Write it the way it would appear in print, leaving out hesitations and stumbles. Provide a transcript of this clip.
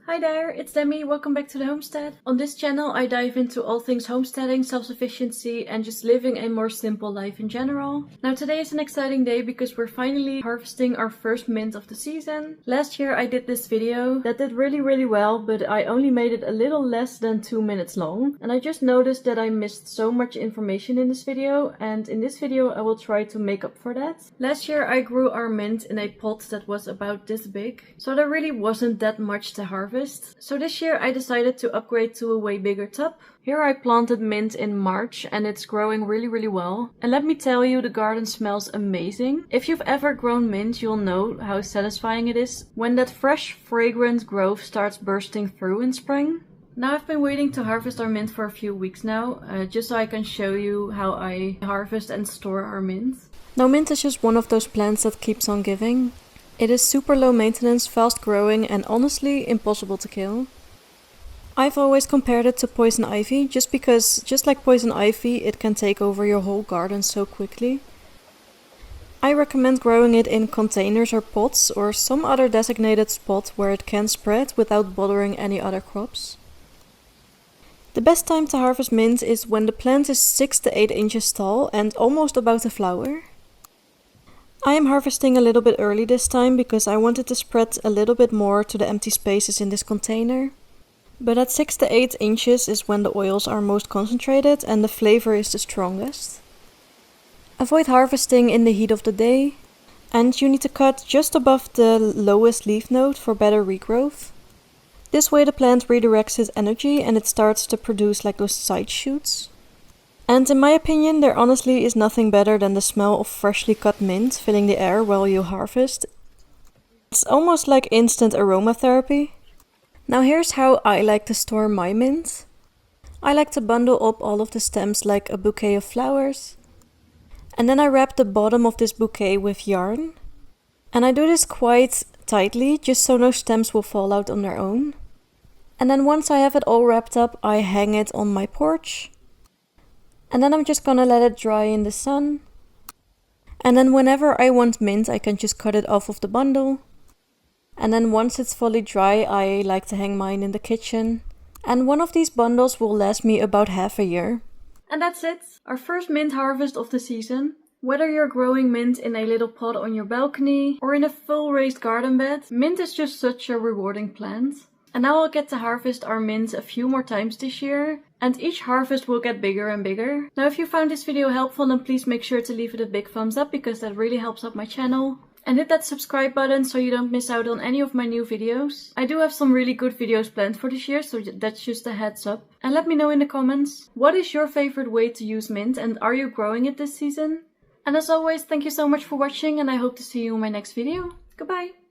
Hi there, it's Demi, welcome back to the homestead. On this channel I dive into all things homesteading, self-sufficiency and just living a more simple life in general. Now today is an exciting day because we're finally harvesting our first mint of the season. Last year I did this video that did really well, but I only made it a little less than 2 minutes long. And I just noticed that I missed so much information in this video, and in this video I will try to make up for that. Last year I grew our mint in a pot that was about this big, so there really wasn't that much to harvest. So this year I decided to upgrade to a way bigger tub. Here I planted mint in March and it's growing really well. And let me tell you, the garden smells amazing. If you've ever grown mint, you'll know how satisfying it is when that fresh, fragrant growth starts bursting through in spring. Now I've been waiting to harvest our mint for a few weeks now, just so I can show you how I harvest and store our mint. Now mint is just one of those plants that keeps on giving. It is super low maintenance, fast growing and honestly impossible to kill. I've always compared it to poison ivy, just because, just like poison ivy, it can take over your whole garden so quickly. I recommend growing it in containers or pots or some other designated spot where it can spread without bothering any other crops. The best time to harvest mint is when the plant is 6 to 8 inches tall and almost about to flower. I am harvesting a little bit early this time because I wanted to spread a little bit more to the empty spaces in this container. But at 6 to 8 inches is when the oils are most concentrated and the flavor is the strongest. Avoid harvesting in the heat of the day, and you need to cut just above the lowest leaf node for better regrowth. This way the plant redirects its energy and it starts to produce like those side shoots. And in my opinion, there honestly is nothing better than the smell of freshly cut mint filling the air while you harvest. It's almost like instant aromatherapy. Now here's how I like to store my mint. I like to bundle up all of the stems like a bouquet of flowers. And then I wrap the bottom of this bouquet with yarn. And I do this quite tightly, just so no stems will fall out on their own. And then once I have it all wrapped up, I hang it on my porch. And then I'm just gonna let it dry in the sun. And then whenever I want mint, I can just cut it off of the bundle. And then once it's fully dry, I like to hang mine in the kitchen. And one of these bundles will last me about half a year. And that's it, our first mint harvest of the season. Whether you're growing mint in a little pot on your balcony or in a full raised garden bed, mint is just such a rewarding plant. And now I'll get to harvest our mint a few more times this year, and each harvest will get bigger and bigger. Now if you found this video helpful, then please make sure to leave it a big thumbs up because that really helps out my channel. And hit that subscribe button so you don't miss out on any of my new videos. I do have some really good videos planned for this year, so that's just a heads up. And let me know in the comments, what is your favorite way to use mint and are you growing it this season? And as always, thank you so much for watching and I hope to see you in my next video. Goodbye!